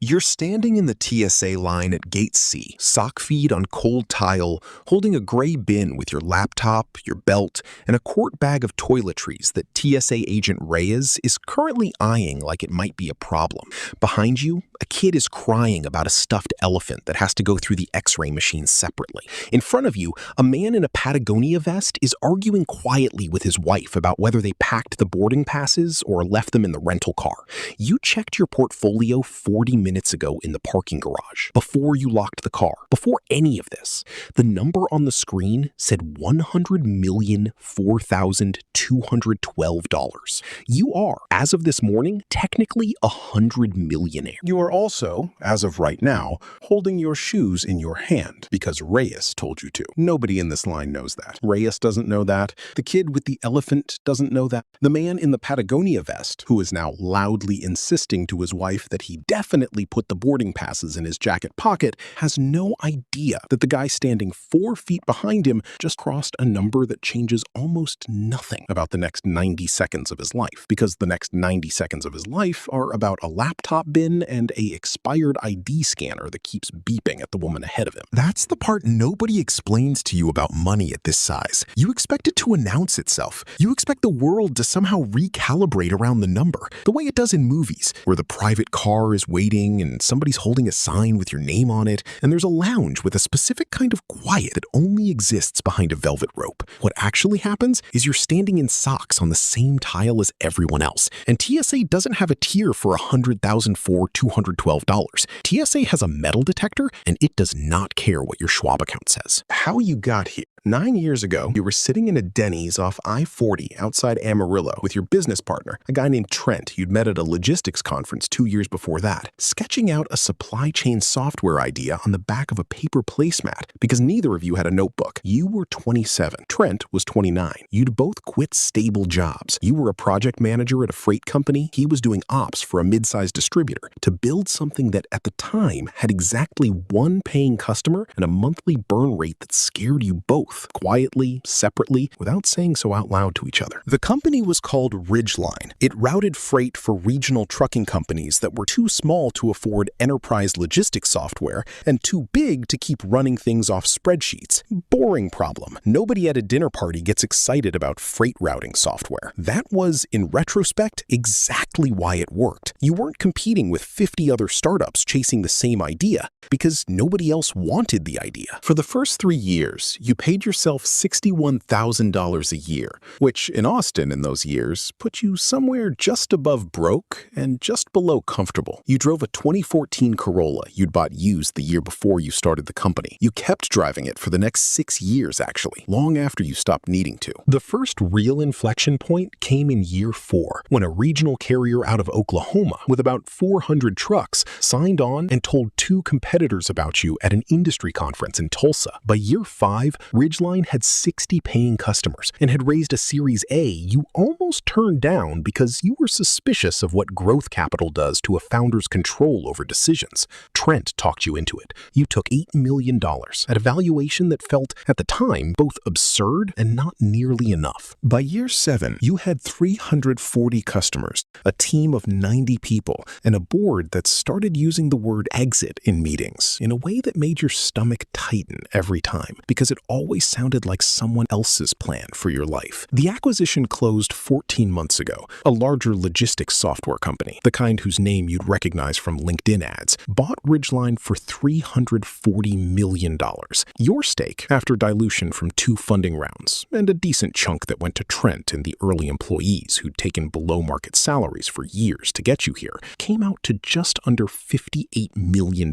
You're standing in the TSA line at Gate C, sock feet on cold tile, holding a gray bin with your laptop, your belt, and a quart bag of toiletries that TSA agent Reyes is currently eyeing like it might be a problem. Behind you, a kid is crying about a stuffed elephant that has to go through the X-ray machine separately. In front of you, a man in a Patagonia vest is arguing quietly with his wife about whether they packed the boarding passes or left them in the rental car. You checked your portfolio 40 minutes ago in the parking garage, before you locked the car, before any of this. The number on the screen said $100,004,212. You are, as of this morning, technically a 100 millionaire. You are also, as of right now, holding your shoes in your hand because Reyes told you to. Nobody in this line knows that. Reyes doesn't know that. The kid with the elephant doesn't know that. The man in the Patagonia vest, who is now loudly insisting to his wife that he definitely put the boarding passes in his jacket pocket, has no idea that the guy standing 4 feet behind him just crossed a number that changes almost nothing about the next 90 seconds of his life, because the next 90 seconds of his life are about a laptop bin and a expired ID scanner that keeps beeping at the woman ahead of him. That's the part nobody explains to you about money at this size. You expect it to announce itself. You expect the world to somehow recalibrate around the number, the way it does in movies, where the private car is waiting and somebody's holding a sign with your name on it, and there's a lounge with a specific kind of quiet that only exists behind a velvet rope. What actually happens is you're standing in socks on the same tile as everyone else, and TSA doesn't have a tier for $100,004,212. TSA has a metal detector, and it does not care what your Schwab account says. How you got here. 9 years ago, you were sitting in a Denny's off I-40 outside Amarillo with your business partner, a guy named Trent you'd met at a logistics conference 2 years before that, sketching out a supply chain software idea on the back of a paper placemat because neither of you had a notebook. You were 27. Trent was 29. You'd both quit stable jobs. You were a project manager at a freight company. He was doing ops for a mid-sized distributor to build something that at the time had exactly one paying customer and a monthly burn rate that scared you both, quietly, separately, without saying so out loud to each other. The company was called Ridgeline. It routed freight for regional trucking companies that were too small to afford enterprise logistics software and too big to keep running things off spreadsheets. Boring problem. Nobody at a dinner party gets excited about freight routing software. That was, in retrospect, exactly why it worked. You weren't competing with 50 other startups chasing the same idea because nobody else wanted the idea. For the first 3 years, you paid yourself $61,000 a year, which in Austin in those years put you somewhere just above broke and just below comfortable. You drove a 2014 Corolla you'd bought used the year before you started the company. You kept driving it for the next 6 years, actually, long after you stopped needing to. The first real inflection point came in year 4, when a regional carrier out of Oklahoma with about 400 trucks signed on and told 2 competitors about you at an industry conference in Tulsa. By year 5, Ridgeline had 60 paying customers and had raised a Series A you almost turned down because you were suspicious of what growth capital does to a founder's control over decisions. Trent talked you into it. You took $8 million at a valuation that felt, at the time, both absurd and not nearly enough. By year 7, you had 340 customers, a team of 90 people, and a board that started using the word exit in meetings in a way that made your stomach tighten every time, because it always sounded like someone else's plan for your life. The acquisition closed 14 months ago. A larger logistics software company, the kind whose name you'd recognize from LinkedIn ads, bought Ridgeline for $340 million. Your stake, after dilution from 2 funding rounds, and a decent chunk that went to Trent and the early employees who'd taken below-market salaries for years to get you here, came out to just under $58 million,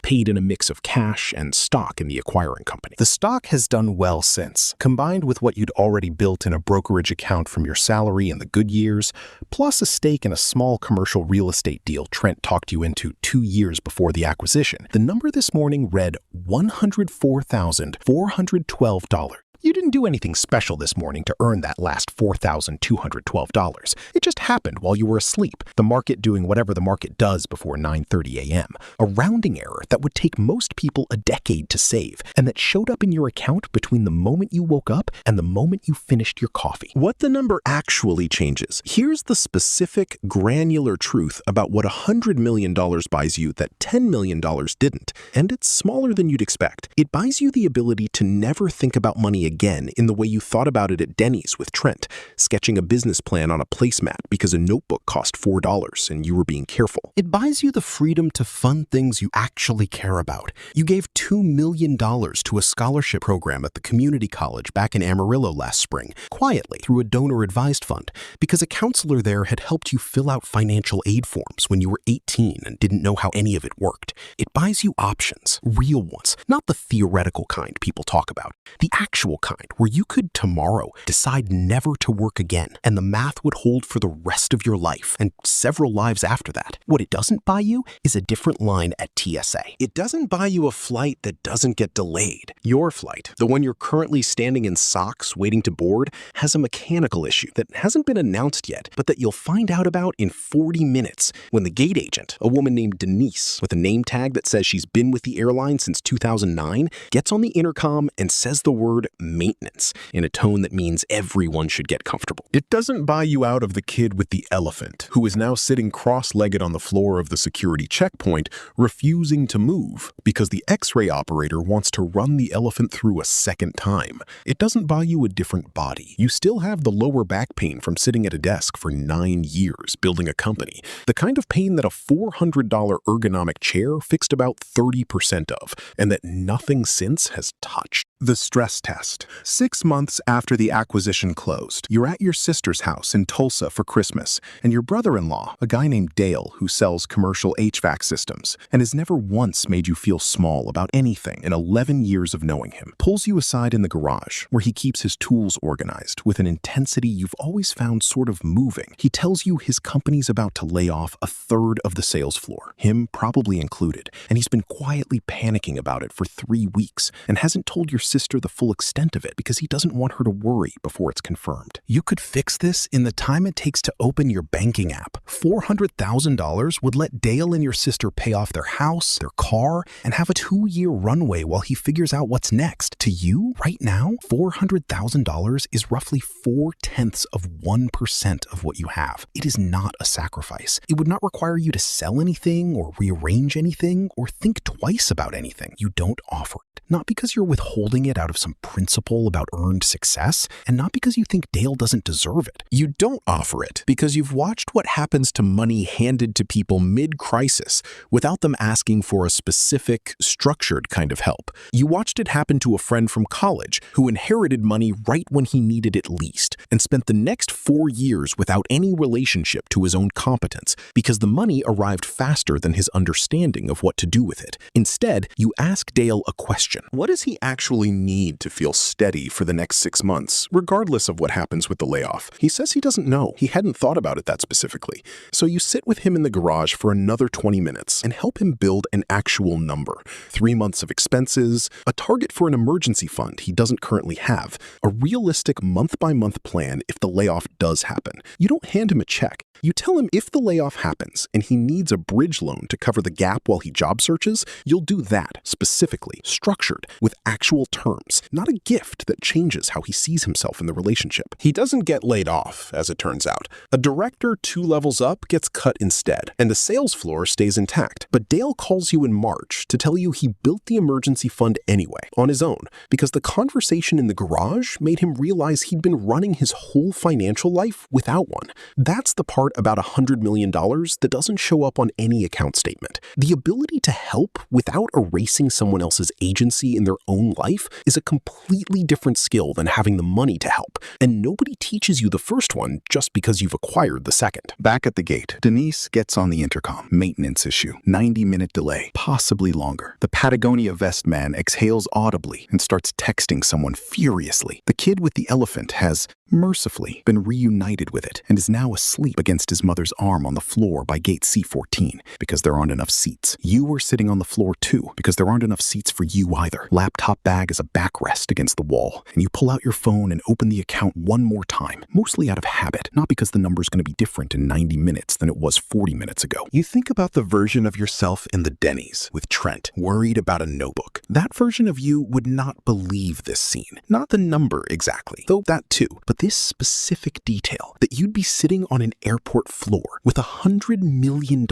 paid in a mix of cash and stock in the acquiring company. The stock has done well since, combined with what you'd already built in a brokerage account from your salary in the good years, plus a stake in a small commercial real estate deal Trent talked you into 2 years before the acquisition. The number this morning read $104,412. You didn't do anything special this morning to earn that last $4,212. It just happened while you were asleep, the market doing whatever the market does before 9:30 a.m. A rounding error that would take most people a decade to save, and that showed up in your account between the moment you woke up and the moment you finished your coffee. What the number actually changes. Here's the specific, granular truth about what $100 million buys you that $10 million didn't, and it's smaller than you'd expect. It buys you the ability to never think about money again in the way you thought about it at Denny's with Trent, sketching a business plan on a placemat because a notebook cost $4 and you were being careful. It buys you the freedom to fund things you actually care about. You gave $2 million to a scholarship program at the community college back in Amarillo last spring, quietly through a donor-advised fund, because a counselor there had helped you fill out financial aid forms when you were 18 and didn't know how any of it worked. It buys you options, real ones, not the theoretical kind people talk about, the actual kind where you could tomorrow decide never to work again, and the math would hold for the rest of your life and several lives after that. What it doesn't buy you is a different line at TSA. It doesn't buy you a flight that doesn't get delayed. Your flight, the one you're currently standing in socks waiting to board, has a mechanical issue that hasn't been announced yet, but that you'll find out about in 40 minutes when the gate agent, a woman named Denise with a name tag that says she's been with the airline since 2009, gets on the intercom and says the word maintenance in a tone that means everyone should get comfortable. It doesn't buy you out of the kid with the elephant, who is now sitting cross-legged on the floor of the security checkpoint, refusing to move because the X-ray operator wants to run the elephant through a second time. It doesn't buy you a different body. You still have the lower back pain from sitting at a desk for 9 years building a company, the kind of pain that a $400 ergonomic chair fixed about 30% of, and that nothing since has touched. The stress test. 6 months after the acquisition closed, you're at your sister's house in Tulsa for Christmas, and your brother-in-law, a guy named Dale who sells commercial HVAC systems and has never once made you feel small about anything in 11 years of knowing him, pulls you aside in the garage where he keeps his tools organized with an intensity you've always found sort of moving. He tells you his company's about to lay off a third of the sales floor, him probably included, and he's been quietly panicking about it for 3 weeks and hasn't told your sister the full extent of it because he doesn't want her to worry before it's confirmed. You could fix this in the time it takes to open your banking app. $400,000 would let Dale and your sister pay off their house, their car, and have a 2-year runway while he figures out what's next. To you, right now, $400,000 is roughly 0.4% of what you have. It is not a sacrifice. It would not require you to sell anything or rearrange anything or think twice about anything. You don't offer it. Not because you're withholding it out of some principle about earned success, and not because you think Dale doesn't deserve it. You don't offer it because you've watched what happens to money handed to people mid-crisis without them asking for a specific, structured kind of help. You watched it happen to a friend from college who inherited money right when he needed it least and spent the next 4 years without any relationship to his own competence because the money arrived faster than his understanding of what to do with it. Instead, you ask Dale a question. What does he actually need to feel steady for the next 6 months, regardless of what happens with the layoff? He says he doesn't know. He hadn't thought about it that specifically. So you sit with him in the garage for another 20 minutes and help him build an actual number. 3 months of expenses, a target for an emergency fund he doesn't currently have, a realistic month-by-month plan if the layoff does happen. You don't hand him a check. You tell him if the layoff happens and he needs a bridge loan to cover the gap while he job searches, you'll do that specifically, structured, with actual terms, not a gift that changes how he sees himself in the relationship. He doesn't get laid off, as it turns out. A director 2 levels up gets cut instead, and the sales floor stays intact. But Dale calls you in March to tell you he built the emergency fund anyway, on his own, because the conversation in the garage made him realize he'd been running his whole financial life without one. That's the part about $100 million that doesn't show up on any account statement. The ability to help without erasing someone else's agency in their own life is a completely different skill than having the money to help, and nobody teaches you the first one just because you've acquired the second. Back at the gate, Denise gets on the intercom. Maintenance issue. 90-minute delay. Possibly longer. The Patagonia vest man exhales audibly and starts texting someone furiously. The kid with the elephant has mercifully been reunited with it and is now asleep against his mother's arm on the floor by gate C14 because there aren't enough seats. You are sitting on the floor too because there aren't enough seats for you either. Laptop bag is a backrest against against the wall, and you pull out your phone and open the account one more time, mostly out of habit, not because the number's going to be different in 90 minutes than it was 40 minutes ago. You think about the version of yourself in the Denny's with Trent, worried about a notebook. That version of you would not believe this scene. Not the number exactly, though that too, but this specific detail that you'd be sitting on an airport floor with $100 million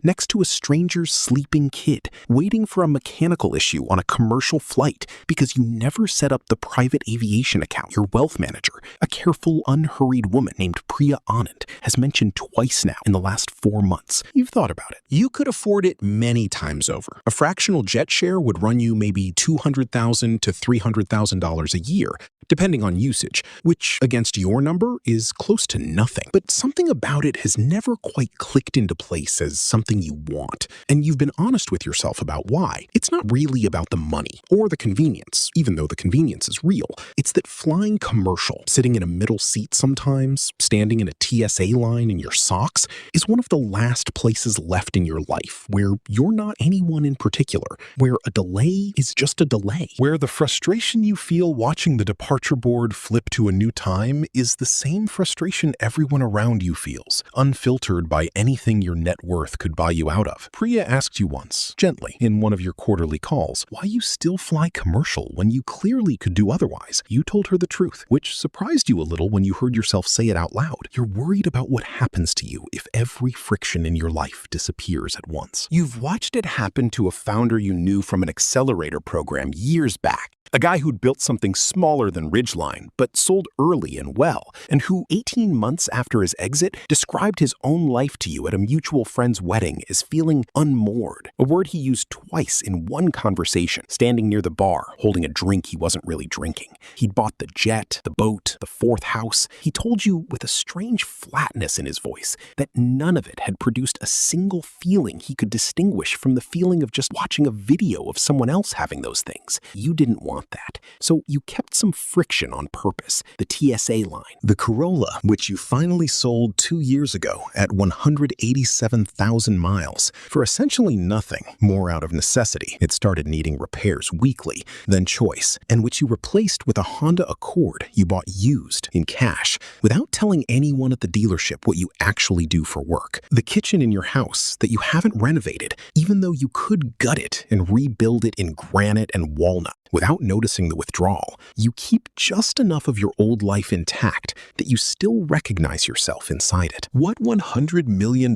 next to a stranger's sleeping kid, waiting for a mechanical issue on a commercial flight because you never set up the private aviation account your wealth manager, a careful, unhurried woman named Priya Anand, has mentioned twice now in the last 4 months. You've thought about it. You could afford it many times over. A fractional jet share would run you maybe $200,000 to $300,000 a year, depending on usage, which against your number is close to nothing. But something about it has never quite clicked into place as something you want, and you've been honest with yourself about why. It's not really about the money or the convenience, even though the convenience is real. It's that flying commercial, sitting in a middle seat sometimes, standing in a TSA line in your socks, is one of the last places left in your life where you're not anyone in particular, where a delay is just a delay. Where the frustration you feel watching the departure board flip to a new time is the same frustration everyone around you feels, unfiltered by anything your net worth could buy you out of. Priya asked you once, gently, in one of your quarterly calls, why you still fly commercial when you clearly could do otherwise. You told her the truth, which surprised you a little when you heard yourself say it out loud. You're worried about what happens to you if every friction in your life disappears at once. You've watched it happen to a founder you knew from an accelerator program years back. A guy who'd built something smaller than Ridgeline, but sold early and well, and who 18 months after his exit described his own life to you at a mutual friend's wedding as feeling unmoored, a word he used twice in one conversation, standing near the bar, holding a drink he wasn't really drinking. He'd bought the jet, the boat, the fourth house. He told you with a strange flatness in his voice that none of it had produced a single feeling he could distinguish from the feeling of just watching a video of someone else having those things. You didn't want that. So you kept some friction on purpose, the TSA line. The Corolla, which you finally sold 2 years ago at 187,000 miles for essentially nothing, more out of necessity. It started needing repairs weekly, then choice, and which you replaced with a Honda Accord you bought used in cash, without telling anyone at the dealership what you actually do for work. The kitchen in your house that you haven't renovated, even though you could gut it and rebuild it in granite and walnut. Without noticing the withdrawal, you keep just enough of your old life intact that you still recognize yourself inside it. What $100 million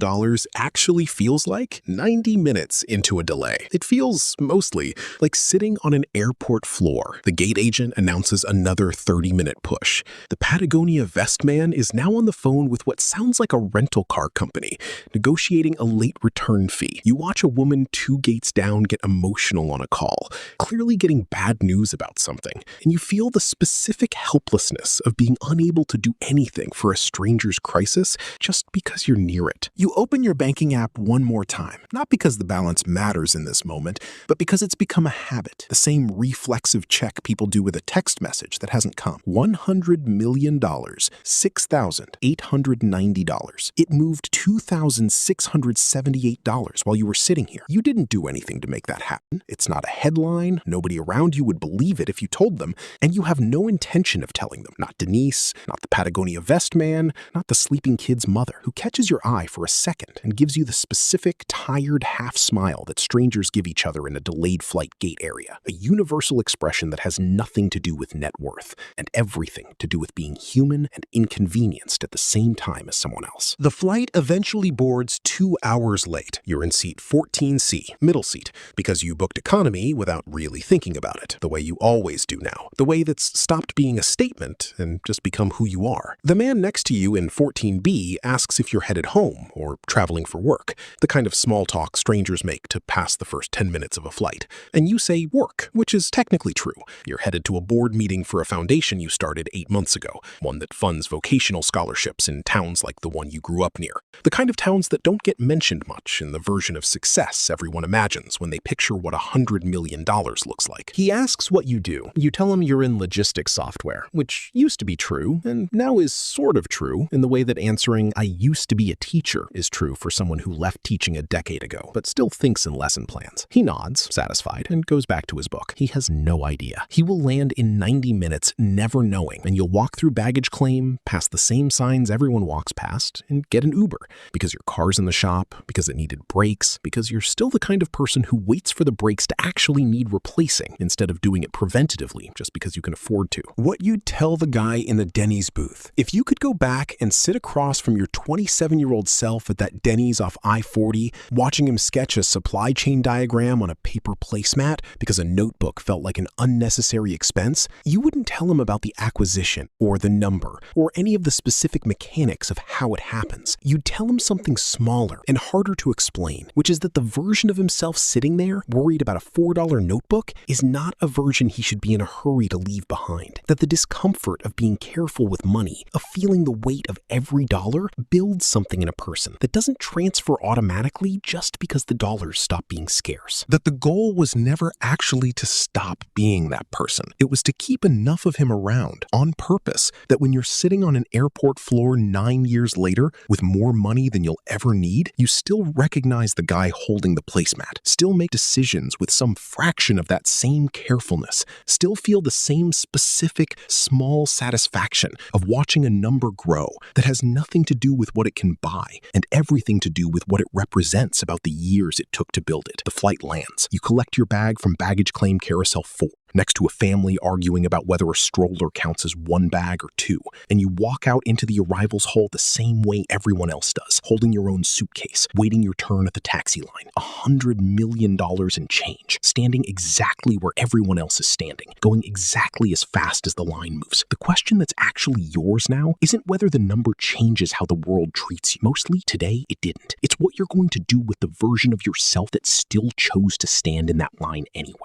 actually feels like 90 minutes into a delay. It feels mostly like sitting on an airport floor. The gate agent announces another 30-minute push. The Patagonia vest man is now on the phone with what sounds like a rental car company, negotiating a late return fee. You watch a woman 2 gates down get emotional on a call, clearly getting bad news about something, and you feel the specific helplessness of being unable to do anything for a stranger's crisis just because you're near it. You open your banking app one more time, not because the balance matters in this moment, but because it's become a habit, the same reflexive check people do with a text message that hasn't come. $100 million, $6,890. It moved $2,678 while you were sitting here. You didn't do anything to make that happen. It's not a headline. Nobody around you would believe it if you told them, and you have no intention of telling them. Not Denise, not the Patagonia vest man, not the sleeping kid's mother, who catches your eye for a second and gives you the specific, tired half smile that strangers give each other in a delayed flight gate area. A universal expression that has nothing to do with net worth and everything to do with being human and inconvenienced at the same time as someone else. The flight eventually boards 2 hours late. You're in seat 14C, middle seat, because you booked economy without really thinking about it, the way you always do now, the way that's stopped being a statement and just become who you are. The man next to you in 14B asks if you're headed home or traveling for work, the kind of small talk strangers make to pass the first 10 minutes of a flight. And you say work, which is technically true. You're headed to a board meeting for a foundation you started 8 months ago, one that funds vocational scholarships in towns like the one you grew up near, the kind of towns that don't get mentioned much in the version of success everyone imagines when they picture what $100 million looks like. He He asks what you do. You tell him you're in logistics software, which used to be true, and now is sort of true in the way that answering, "I used to be a teacher," is true for someone who left teaching a decade ago, but still thinks in lesson plans. He nods, satisfied, and goes back to his book. He has no idea. He will land in 90 minutes never knowing, and you'll walk through baggage claim, past the same signs everyone walks past, and get an Uber because your car's in the shop, because it needed brakes, because you're still the kind of person who waits for the brakes to actually need replacing instead of doing it preventatively just because you can afford to. What you'd tell the guy in the Denny's booth. If you could go back and sit across from your 27-year-old self at that Denny's off I-40, watching him sketch a supply chain diagram on a paper placemat because a notebook felt like an unnecessary expense, you wouldn't tell him about the acquisition or the number or any of the specific mechanics of how it happens. You'd tell him something smaller and harder to explain, which is that the version of himself sitting there, worried about a $4 notebook, is not a version he should be in a hurry to leave behind. That the discomfort of being careful with money, of feeling the weight of every dollar, builds something in a person that doesn't transfer automatically just because the dollars stop being scarce. That the goal was never actually to stop being that person. It was to keep enough of him around on purpose that when you're sitting on an airport floor 9 years later with more money than you'll ever need, you still recognize the guy holding the placemat, still make decisions with some fraction of that same carefulness, still feel the same specific, small satisfaction of watching a number grow that has nothing to do with what it can buy and everything to do with what it represents about the years it took to build it. The flight lands. You collect your bag from baggage claim carousel 4. Next to a family arguing about whether a stroller counts as one bag or two, and you walk out into the arrivals hall the same way everyone else does, holding your own suitcase, waiting your turn at the taxi line, $100 million in change, standing exactly where everyone else is standing, going exactly as fast as the line moves. The question that's actually yours now isn't whether the number changes how the world treats you. Mostly today, it didn't. It's what you're going to do with the version of yourself that still chose to stand in that line anyway.